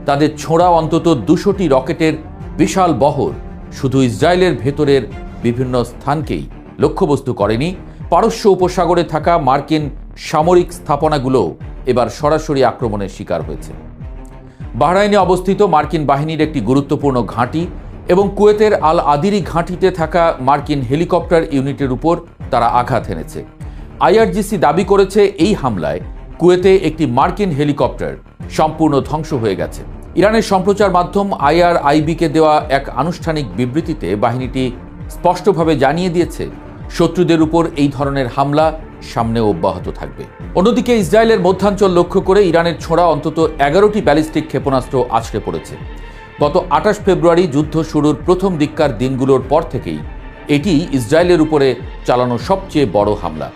তাদের ছোঁড়া অন্তত 200টি রকেটের বিশাল বহর শুধু ইসরায়েলের ভেতরের বিভিন্ন স্থানকেই লক্ষ্যবস্তু করেনি, পারস্য উপসাগরে থাকা মার্কিন সামরিক স্থাপনাগুলোও এবার সরাসরি আক্রমণের শিকার হয়েছে। বাহরাইনে অবস্থিত মার্কিন বাহিনীর একটি গুরুত্বপূর্ণ ঘাঁটি এবং কুয়েতের আল আদিরি ঘাঁটিতে থাকা মার্কিন হেলিকপ্টার ইউনিটের উপর তারা আঘাত এনেছে। আইআরজিসি দাবি করেছে এই হামলায় কুয়েতে একটি মার্কিন হেলিকপ্টার সম্পূর্ণ ধ্বংস হয়ে গেছে। ইরানের সম্প্রচার মাধ্যম IRIB-কে দেওয়া এক আনুষ্ঠানিক বিবৃতিতে বাহিনীটি স্পষ্টভাবে জানিয়ে দিয়েছে, শত্রুদের উপর এই ধরনের হামলা সামনেও অব্যাহত থাকবে। অন্যদিকে ইসরায়েলের মধ্যাঞ্চল লক্ষ্য করে ইরানের ছোড়া অন্তত 11টি ব্যালিস্টিক ক্ষেপণাস্ত্র আছড়ে পড়েছে। গত 28 ফেব্রুয়ারি যুদ্ধ শুরুর প্রথম দিককার দিনগুলোর পর থেকেই এটি ইসরায়েলের উপরে চালানো সবচেয়ে বড় হামলা।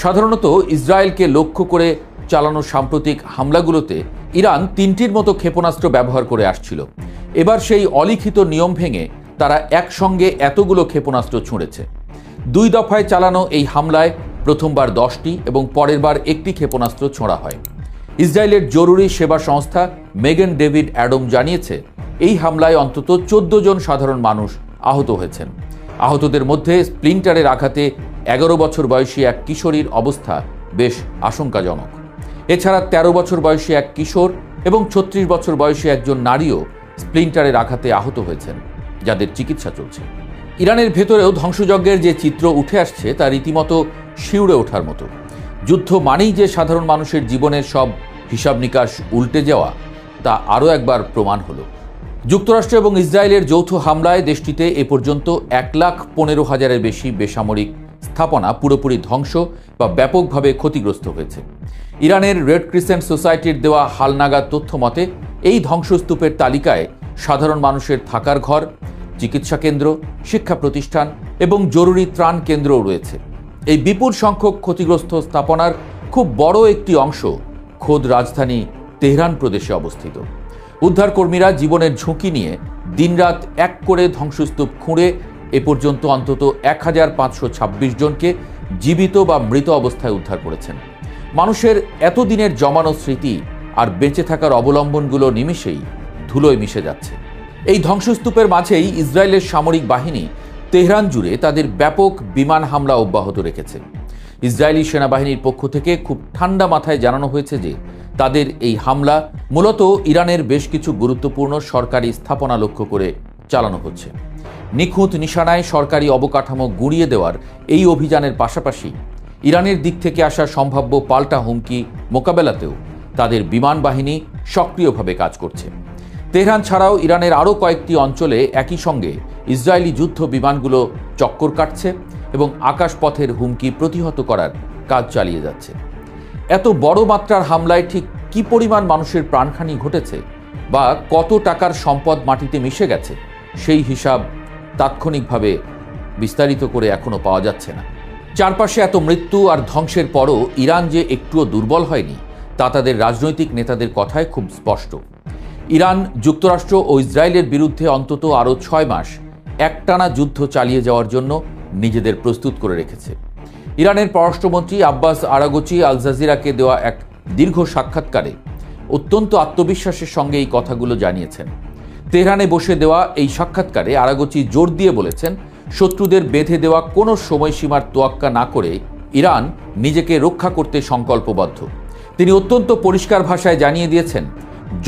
সাধারণত ইসরায়েলকে লক্ষ্য করে চালানো সাম্প্রতিক হামলাগুলোতে ইরান 3টির মতো ক্ষেপণাস্ত্র ব্যবহার করে আসছিল। এবার সেই অলিখিত নিয়ম ভেঙে তারা একসঙ্গে এতগুলো ক্ষেপণাস্ত্র ছুঁড়েছে। 2 দফায় চালানো এই হামলায় প্রথমবার 10টি এবং পরের বার 1টি ক্ষেপণাস্ত্র ছোঁড়া হয়। ইসরায়েলের জরুরি সেবা সংস্থা মেগান ডেভিড অ্যাডম জানিয়েছে, এই হামলায় অন্তত 14 জন সাধারণ মানুষ আহত হয়েছেন। আহতদের মধ্যে স্প্লিন্টারের আঘাতে 11 বছর বয়সী এক কিশোরীর অবস্থা বেশ আশঙ্কাজনক। এছাড়া 13 বছর বয়সী এক কিশোর এবং 36 বছর বয়সী একজন নারীও স্প্লিন্টারের আঘাতে আহত হয়েছেন, যাদের চিকিৎসা চলছে। ইরানের ভেতরেও ধ্বংসযজ্ঞের যে চিত্র উঠে আসছে তা রীতিমতো শিউরে ওঠার মতো। যুদ্ধ মানেই যে সাধারণ মানুষের জীবনের সব হিসাব নিকাশ উল্টে যাওয়া, তা আরও একবার প্রমাণ হলো। যুক্তরাষ্ট্র এবং ইসরায়েলের যৌথ হামলায় দেশটিতে এ পর্যন্ত 1,15,000-এর বেশি বেসামরিক স্থাপনা পুরোপুরি ধ্বংস বা ব্যাপকভাবে ক্ষতিগ্রস্ত হয়েছে। ইরানের রেড ক্রিসেন্ট সোসাইটির দেওয়া হালনাগাদ তথ্য মতে এই ধ্বংসস্তূপের তালিকায় সাধারণ মানুষের থাকার ঘর, চিকিৎসা কেন্দ্র, শিক্ষা প্রতিষ্ঠান এবং জরুরি ত্রাণ কেন্দ্রও রয়েছে। এই বিপুল সংখ্যক ক্ষতিগ্রস্ত স্থাপনার খুব বড় একটি অংশ খোদ রাজধানী তেহরান প্রদেশে অবস্থিত। উদ্ধারকর্মীরা জীবনের ঝুঁকি নিয়ে দিনরাত এক করে ধ্বংসস্তূপ খুঁড়ে এ পর্যন্ত অন্তত 1526 জনকে জীবিত বা মৃত অবস্থায় উদ্ধার করেছেন। মানুষের এতদিনের জমানো স্মৃতি আর বেঁচে থাকার অবলম্বনগুলো নিমেষেই ধুলোয় মিশে যাচ্ছে। এই ধ্বংসস্তূপের মাঝেই ইসরায়েলের সামরিক বাহিনী তেহরান জুড়ে তাদের ব্যাপক বিমান হামলা অব্যাহত রেখেছে। ইসরায়েলি সেনাবাহিনীর পক্ষ থেকে খুব ঠান্ডা মাথায় জানানো হয়েছে যে তাদের এই হামলা মূলত ইরানের বেশ কিছু গুরুত্বপূর্ণ সরকারি স্থাপনা লক্ষ্য করে চালানো হচ্ছে। নিখুঁত নিশানায় সরকারি অবকাঠামো গুঁড়িয়ে দেওয়ার এই অভিযানের পাশাপাশি ইরানের দিক থেকে আসা সম্ভাব্য পাল্টা হুমকি মোকাবেলাতেও তাদের বিমান বাহিনী সক্রিয়ভাবে কাজ করছে। তেহরান ছাড়াও ইরানের আরও কয়েকটি অঞ্চলে একই সঙ্গে ইসরায়েলি যুদ্ধ বিমানগুলো চক্কর কাটছে এবং আকাশপথের হুমকি প্রতিহত করার কাজ চালিয়ে যাচ্ছে। এত বড় মাত্রার হামলায় ঠিক কী পরিমাণ মানুষের প্রাণহানি ঘটেছে বা কত টাকার সম্পদ মাটিতে মিশে গেছে, সেই হিসাব তাৎক্ষণিকভাবে বিস্তারিত করে এখনও পাওয়া যাচ্ছে না। চারপাশে এত মৃত্যু আর ধ্বংসের পরও ইরান যে একটুও দুর্বল হয়নি, তা তাদের রাজনৈতিক নেতাদের কথায় খুব স্পষ্ট। ইরান যুক্তরাষ্ট্র ও ইসরায়েলের বিরুদ্ধে অন্তত আরও 6 মাস একটানা যুদ্ধ চালিয়ে যাওয়ার জন্য নিজেদের প্রস্তুত করে রেখেছে। ইরানের পররাষ্ট্রমন্ত্রী আব্বাস আরাগচি আল জাজিরাকে দেওয়া এক দীর্ঘ সাক্ষাৎকারে অত্যন্ত আত্মবিশ্বাসের সঙ্গে এই কথাগুলো জানিয়েছেন। তেহরানে বসে দেওয়া এই সাক্ষাৎকারে আরাগচি জোর দিয়ে বলেছেন, শত্রুদের বেঁধে দেওয়া কোনো সময়সীমার তোয়াক্কা না করে ইরান নিজেকে রক্ষা করতে সংকল্পবদ্ধ। তিনি অত্যন্ত পরিষ্কার ভাষায় জানিয়ে দিয়েছেন,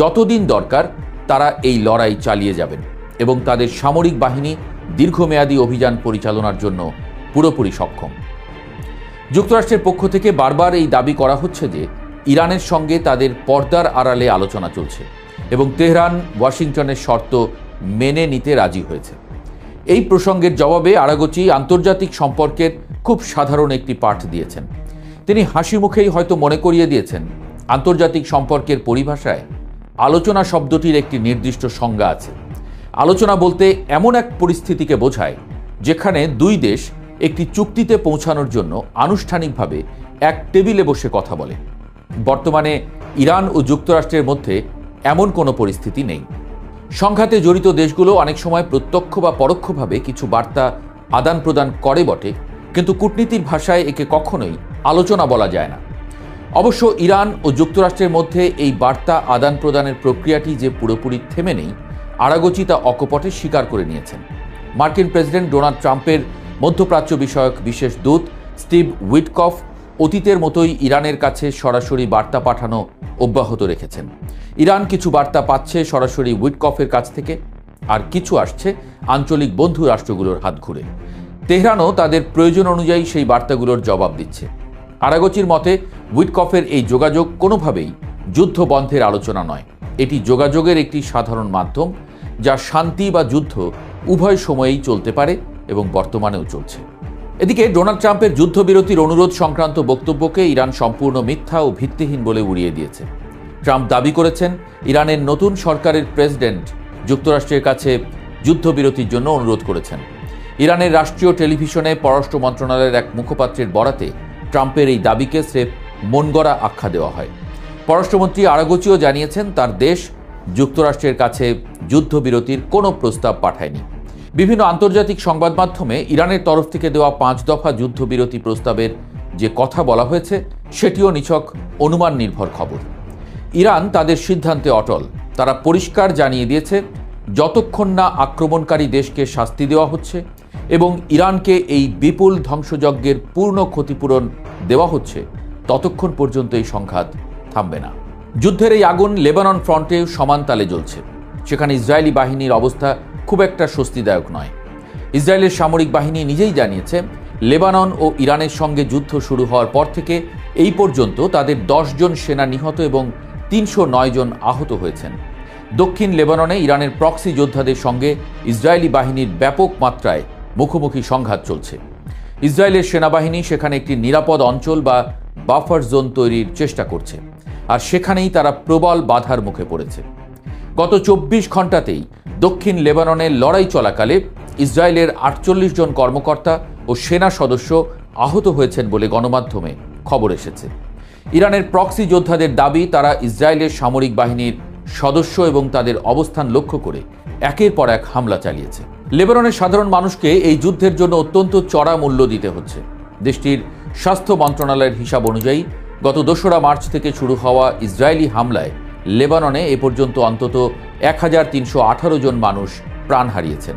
যতদিন দরকার তারা এই লড়াই চালিয়ে যাবেন এবং তাদের সামরিক বাহিনী দীর্ঘমেয়াদী অভিযান পরিচালনার জন্য পুরোপুরি সক্ষম। যুক্তরাষ্ট্রের পক্ষ থেকে বারবার এই দাবি করা হচ্ছে যে ইরানের সঙ্গে তাদের পর্দার আড়ালে আলোচনা চলছে এবং তেহরান ওয়াশিংটনের শর্ত মেনে নিতে রাজি হয়েছে। এই প্রসঙ্গের জবাবে আরাগচি আন্তর্জাতিক সম্পর্কের খুব সাধারণ একটি পাঠ দিয়েছেন। তিনি হাসি মুখেই হয়তো মনে করিয়ে দিয়েছেন, আন্তর্জাতিক সম্পর্কের পরিভাষায় আলোচনা শব্দটির একটি নির্দিষ্ট সংজ্ঞা আছে। আলোচনা বলতে এমন এক পরিস্থিতিকে বোঝায় যেখানে দুই দেশ একটি চুক্তিতে পৌঁছানোর জন্য আনুষ্ঠানিকভাবে এক টেবিলে বসে কথা বলে। বর্তমানে ইরান ও যুক্তরাষ্ট্রের মধ্যে এমন কোনো পরিস্থিতি নেই। সংঘাতে জড়িত দেশগুলো অনেক সময় প্রত্যক্ষ বা পরোক্ষভাবে কিছু বার্তা আদান প্রদান করে বটে, কিন্তু কূটনীতির ভাষায় একে কখনোই আলোচনা বলা যায় না। অবশ্য ইরান ও যুক্তরাষ্ট্রের মধ্যে এই বার্তা আদান প্রদানের প্রক্রিয়াটি যে পুরোপুরি থেমে নেই, আরাগচি তা অকপটে স্বীকার করে নিয়েছেন। মার্কিন প্রেসিডেন্ট ডোনাল্ড ট্রাম্পের মধ্যপ্রাচ্য বিষয়ক বিশেষ দূত স্টিভ উইটকফ অতীতের মতোই ইরানের কাছে সরাসরি বার্তা পাঠানো অব্যাহত রেখেছেন। ইরান কিছু বার্তা পাচ্ছে সরাসরি উইটকফের কাছ থেকে, আর কিছু আসছে আঞ্চলিক বন্ধু রাষ্ট্রগুলোর হাত ঘুরে। তেহরানও তাদের প্রয়োজন অনুযায়ী সেই বার্তাগুলোর জবাব দিচ্ছে। আরাগচির মতে উইটকফের এই যোগাযোগ কোনোভাবেই যুদ্ধ বন্ধের আলোচনা নয়, এটি যোগাযোগের একটি সাধারণ মাধ্যম, যা শান্তি বা যুদ্ধ উভয় সময়েই চলতে পারে এবং বর্তমানেও চলছে। এদিকে ডোনাল্ড ট্রাম্পের যুদ্ধবিরতির অনুরোধ সংক্রান্ত বক্তব্যকে ইরান সম্পূর্ণ মিথ্যা ও ভিত্তিহীন বলে উড়িয়ে দিয়েছে। ট্রাম্প দাবি করেছেন, ইরানের নতুন সরকারের প্রেসিডেন্ট যুক্তরাষ্ট্রের কাছে যুদ্ধবিরতির জন্য অনুরোধ করেছেন। ইরানের রাষ্ট্রীয় টেলিভিশনে পররাষ্ট্র মন্ত্রণালয়ের এক মুখপাত্রের বরাতে ট্রাম্পের এই দাবিকে স্রেফ মনগড়া আখ্যা দেওয়া হয়। পররাষ্ট্রমন্ত্রী আরাগচিও জানিয়েছেন, তার দেশ যুক্তরাষ্ট্রের কাছে যুদ্ধবিরতির কোনো প্রস্তাব পাঠায়নি। বিভিন্ন আন্তর্জাতিক সংবাদ মাধ্যমে ইরানের তরফ থেকে দেওয়া 5 দফা যুদ্ধবিরতি প্রস্তাবের যে কথা বলা হয়েছে, সেটিও নিছক অনুমান নির্ভর খবর। ইরান তাদের সিদ্ধান্তে অটল। তারা পরিষ্কার জানিয়ে দিয়েছে, যতক্ষণ না আক্রমণকারী দেশকে শাস্তি দেওয়া হচ্ছে এবং ইরানকে এই বিপুল ধ্বংসযজ্ঞের পূর্ণ ক্ষতিপূরণ দেওয়া হচ্ছে, ততক্ষণ পর্যন্ত এই সংঘাত থামবে না। যুদ্ধের এই আগুন লেবানন ফ্রন্টেও সমান তালে জ্বলছে। সেখানে ইসরায়েলি বাহিনীর অবস্থা খুব একটা স্বস্তিদায়ক নয়। ইসরায়েলের সামরিক বাহিনী নিজেই জানিয়েছে, লেবানন ও ইরানের সঙ্গে যুদ্ধ শুরু হওয়ার পর থেকে এই পর্যন্ত তাদের 10 জন সেনা নিহত এবং 309 জন আহত হয়েছেন। দক্ষিণ লেবাননে ইরানের প্রক্সি যোদ্ধাদের সঙ্গে ইসরায়েলি বাহিনীর ব্যাপক মাত্রায় মুখোমুখি সংঘাত চলছে। ইসরায়েলের সেনাবাহিনী সেখানে একটি নিরাপদ অঞ্চল বা বাফার জোন তৈরির চেষ্টা করছে, আর সেখানেই তারা প্রবল বাধার মুখে পড়েছে। গত 24 ঘণ্টাতেই দক্ষিণ লেবাননে লড়াই চলাকালে ইসরায়েলের 48 জন কর্মকর্তা ও সেনা সদস্য আহত হয়েছেন বলে গণমাধ্যমে খবর এসেছে। ইরানের প্রক্সি যোদ্ধাদের দাবি, তারা ইসরায়েলের সামরিক বাহিনীর সদস্য এবং তাদের অবস্থান লক্ষ্য করে একের পর এক হামলা চালিয়েছে। লেবাননের সাধারণ মানুষকে এই যুদ্ধের জন্য অত্যন্ত চড়া মূল্য দিতে হচ্ছে। দেশটির স্বাস্থ্য মন্ত্রণালয়ের হিসাব অনুযায়ী গত 2রা মার্চ থেকে শুরু হওয়া ইসরায়েলি হামলায় লেবাননে এ পর্যন্ত অন্তত 1318 জন মানুষ প্রাণ হারিয়েছেন।